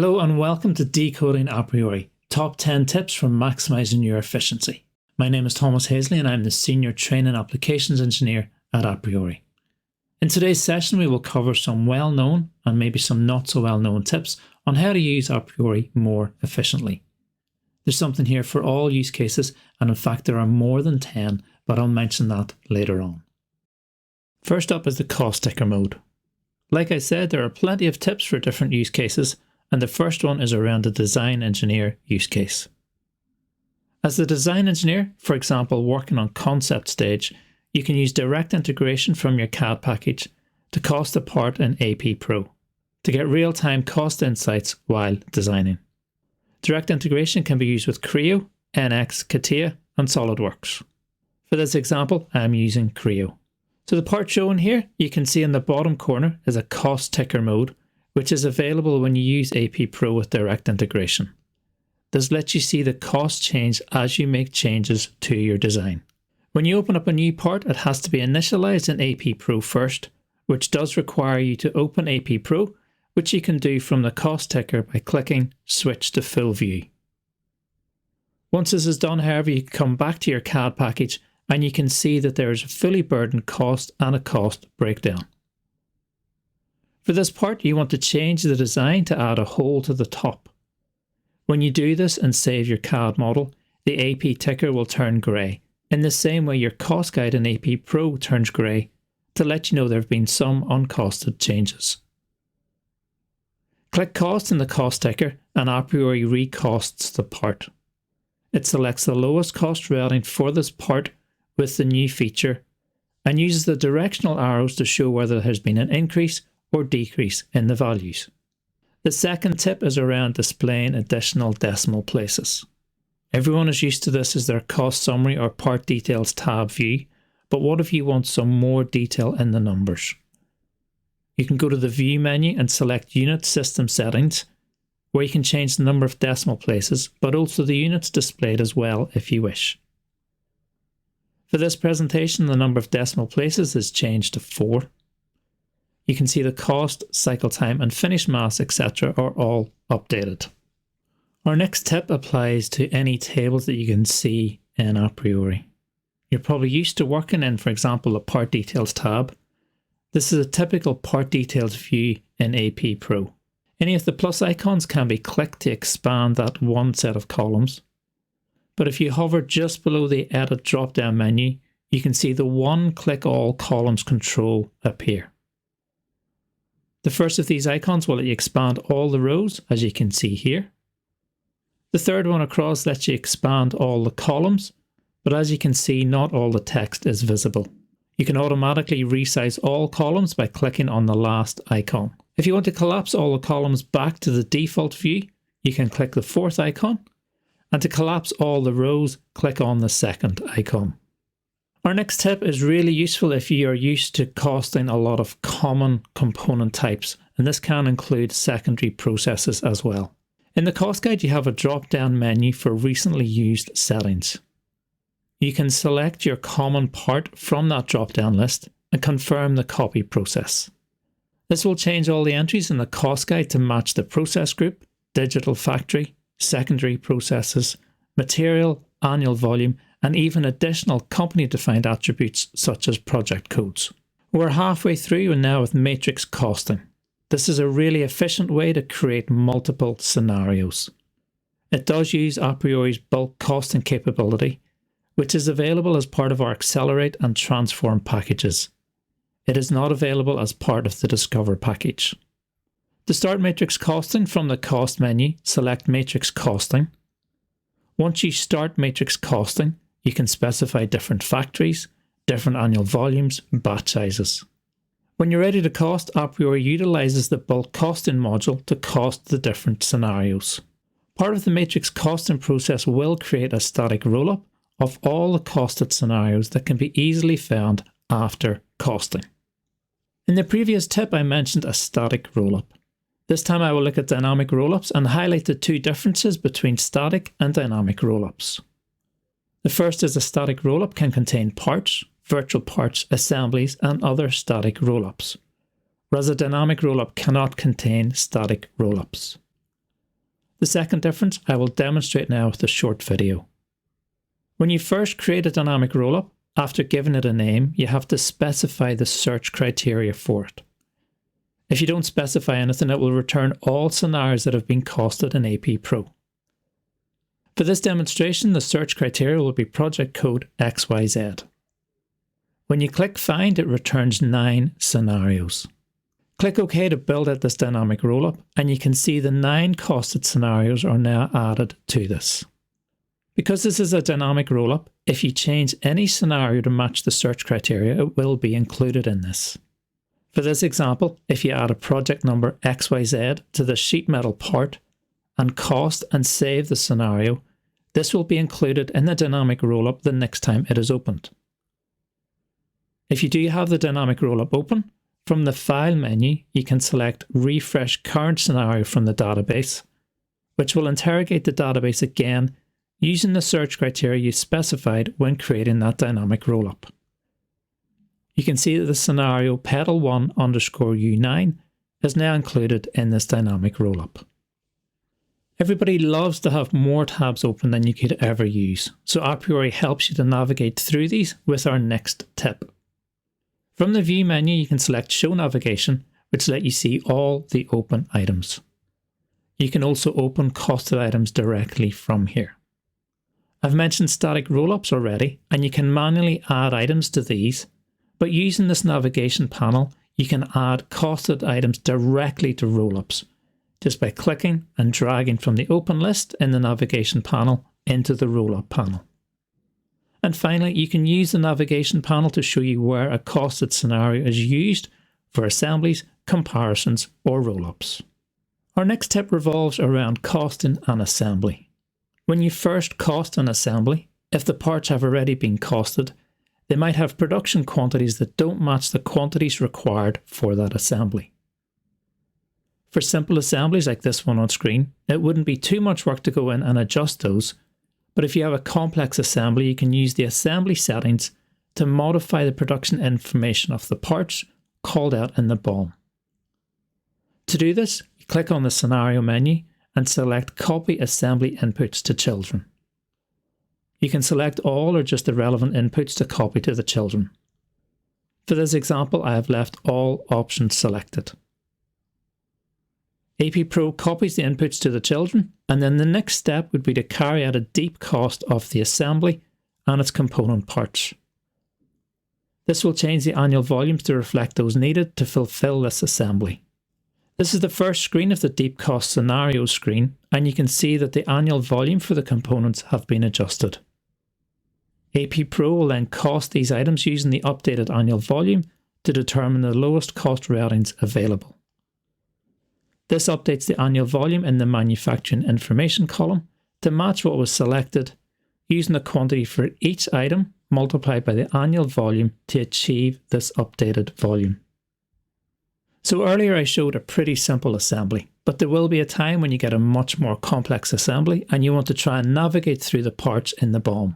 Hello and welcome to Decoding aPriori, top 10 tips for maximizing your efficiency. My name is Thomas Hazley and I'm the Senior Training Applications Engineer at aPriori. In today's session we will cover some well-known and maybe some not so well-known tips on how to use aPriori more efficiently. There's something here for all use cases, and in fact there are more than 10, but I'll mention that later on. First up is the cost ticker mode. Like I said, there are plenty of tips for different use cases, and the first one is around the design engineer use case. As the design engineer, for example working on concept stage, you can use direct integration from your CAD package to cost a part in aPro to get real-time cost insights while designing. Direct integration can be used with Creo, NX, CATIA and SolidWorks. For this example, I am using Creo. So the part shown here, you can see in the bottom corner is a cost ticker mode, which is available when you use aPro with direct integration. This lets you see the cost change as you make changes to your design. When you open up a new part, it has to be initialized in aPro first, which does require you to open aPro, which you can do from the cost ticker by clicking Switch to Full View. Once this is done, however, you can come back to your CAD package and you can see that there is a fully burdened cost and a cost breakdown. For this part, you want to change the design to add a hole to the top. When you do this and save your CAD model, the AP ticker will turn grey, in the same way your cost guide in aPro turns grey, to let you know there have been some uncosted changes. Click Cost in the cost ticker and aPriori recosts the part. It selects the lowest cost routing for this part with the new feature and uses the directional arrows to show whether there has been an increase or decrease in the values. The second tip is around displaying additional decimal places. Everyone is used to this as their cost summary or part details tab view, but what if you want some more detail in the numbers? You can go to the View menu and select Unit System Settings, where you can change the number of decimal places, but also the units displayed as well if you wish. For this presentation, the number of decimal places is changed to 4. You can see the cost, cycle time and finish mass, etc. are all updated. Our next tip applies to any tables that you can see in aPriori. You're probably used to working in, for example, the Part Details tab. This is a typical Part Details view in aPro. Any of the plus icons can be clicked to expand that one set of columns. But if you hover just below the Edit drop-down menu, you can see the one-click all columns control appear. The first of these icons will let you expand all the rows, as you can see here. The third one across lets you expand all the columns, but as you can see, not all the text is visible. You can automatically resize all columns by clicking on the last icon. If you want to collapse all the columns back to the default view, you can click the fourth icon, and to collapse all the rows, click on the second icon. Our next tip is really useful if you are used to costing a lot of common component types, and this can include secondary processes as well. In the cost guide, you have a drop-down menu for recently used settings. You can select your common part from that drop-down list and confirm the copy process. This will change all the entries in the cost guide to match the process group, digital factory, secondary processes, material, annual volume, and even additional company-defined attributes such as project codes. We're halfway through and now with matrix costing. This is a really efficient way to create multiple scenarios. It does use aPriori's bulk costing capability, which is available as part of our Accelerate and Transform packages. It is not available as part of the Discover package. To start matrix costing, from the Cost menu, select Matrix Costing. Once you start matrix costing, you can specify different factories, different annual volumes, batch sizes. When you're ready to cost, aPriori utilizes the bulk costing module to cost the different scenarios. Part of the matrix costing process will create a static rollup of all the costed scenarios that can be easily found after costing. In the previous tip, I mentioned a static rollup. This time I will look at dynamic rollups and highlight the two differences between static and dynamic rollups. The first is a static rollup can contain parts, virtual parts, assemblies, and other static rollups, whereas a dynamic rollup cannot contain static rollups. The second difference I will demonstrate now with a short video. When you first create a dynamic rollup, after giving it a name, you have to specify the search criteria for it. If you don't specify anything, it will return all scenarios that have been costed in aPro. For this demonstration, the search criteria will be project code XYZ. When you click Find, it returns 9 scenarios. Click OK to build out this dynamic rollup, and you can see the 9 costed scenarios are now added to this. Because this is a dynamic rollup, if you change any scenario to match the search criteria, it will be included in this. For this example, if you add a project number XYZ to the sheet metal part and cost and save the scenario, this will be included in the dynamic rollup the next time it is opened. If you do have the dynamic rollup open, from the File menu you can select Refresh Current Scenario from the database, which will interrogate the database again using the search criteria you specified when creating that dynamic rollup. You can see that the scenario pedal1_U9 is now included in this dynamic rollup. Everybody loves to have more tabs open than you could ever use, so aPriori helps you to navigate through these with our next tip. From the View menu you can select Show Navigation, which lets you see all the open items. You can also open costed items directly from here. I've mentioned static rollups already, and you can manually add items to these, but using this navigation panel you can add costed items directly to rollups, just by clicking and dragging from the open list in the navigation panel into the rollup panel. And finally, you can use the navigation panel to show you where a costed scenario is used for assemblies, comparisons, or rollups. Our next tip revolves around costing an assembly. When you first cost an assembly, if the parts have already been costed, they might have production quantities that don't match the quantities required for that assembly. For simple assemblies like this one on screen, it wouldn't be too much work to go in and adjust those, but if you have a complex assembly, you can use the assembly settings to modify the production information of the parts called out in the BOM. To do this, you click on the Scenario menu and select Copy Assembly Inputs to Children. You can select all or just the relevant inputs to copy to the children. For this example, I have left all options selected. aPro copies the inputs to the children, and then the next step would be to carry out a deep cost of the assembly and its component parts. This will change the annual volumes to reflect those needed to fulfill this assembly. This is the first screen of the deep cost scenario screen, and you can see that the annual volume for the components have been adjusted. aPro will then cost these items using the updated annual volume to determine the lowest cost ratings available. This updates the annual volume in the manufacturing information column to match what was selected, using the quantity for each item multiplied by the annual volume to achieve this updated volume. So earlier I showed a pretty simple assembly, but there will be a time when you get a much more complex assembly and you want to try and navigate through the parts in the BOM.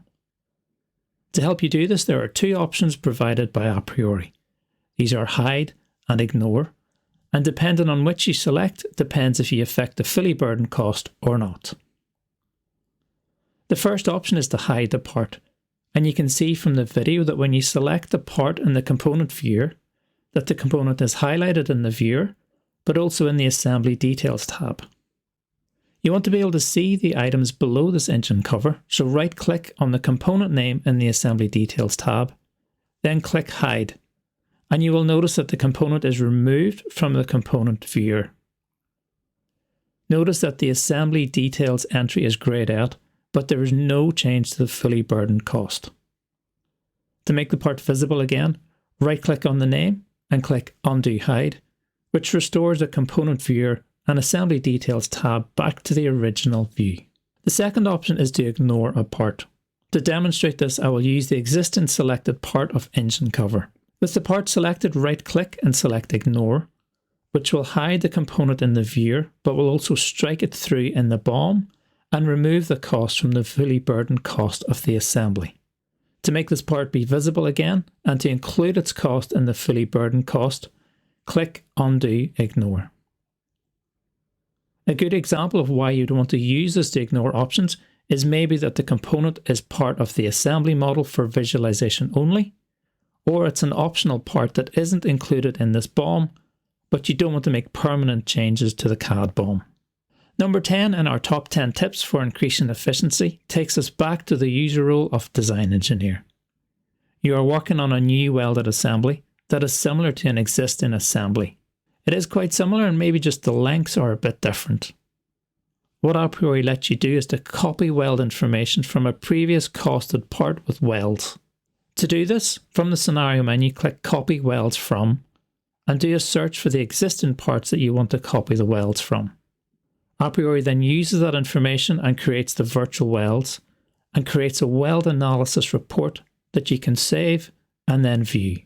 To help you do this, there are 2 options provided by aPriori. These are Hide and Ignore, and depending on which you select, depends if you affect the fully burdened cost or not. The first option is to hide the part, and you can see from the video that when you select the part in the component viewer, that the component is highlighted in the viewer, but also in the Assembly Details tab. You want to be able to see the items below this engine cover, so right-click on the component name in the Assembly Details tab, then click Hide, and you will notice that the component is removed from the component viewer. Notice that the Assembly Details entry is greyed out, but there is no change to the fully burdened cost. To make the part visible again, right-click on the name and click Undo Hide, which restores the component viewer and Assembly Details tab back to the original view. The second option is to ignore a part. To demonstrate this, I will use the existing selected part of engine cover. With the part selected, right-click and select Ignore, which will hide the component in the viewer, but will also strike it through in the BOM and remove the cost from the fully burdened cost of the assembly. To make this part be visible again, and to include its cost in the fully burdened cost, click Undo Ignore. A good example of why you'd want to use this to ignore options is maybe that the component is part of the assembly model for visualization only, or it's an optional part that isn't included in this BOM, but you don't want to make permanent changes to the CAD BOM. Number 10 in our top 10 tips for increasing efficiency takes us back to the user role of design engineer. You are working on a new welded assembly that is similar to an existing assembly. It is quite similar and maybe just the lengths are a bit different. What aPriori lets you do is to copy weld information from a previous costed part with welds. To do this, from the scenario menu, click Copy Welds From and do a search for the existing parts that you want to copy the welds from. aPriori then uses that information and creates the virtual welds and creates a weld analysis report that you can save and then view.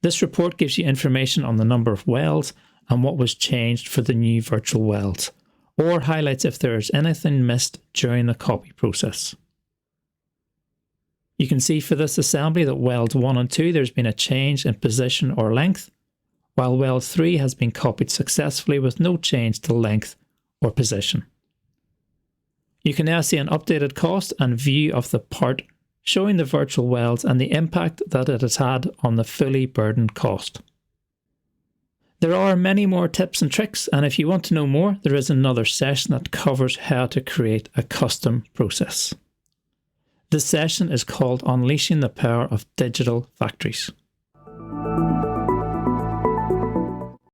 This report gives you information on the number of welds and what was changed for the new virtual welds, or highlights if there is anything missed during the copy process. You can see for this assembly that welds 1 and 2 there's been a change in position or length, while weld 3 has been copied successfully with no change to length or position. You can now see an updated cost and view of the part showing the virtual welds and the impact that it has had on the fully burdened cost. There are many more tips and tricks, and if you want to know more, there is another session that covers how to create a custom process. This session is called Unleashing the Power of Digital Factories.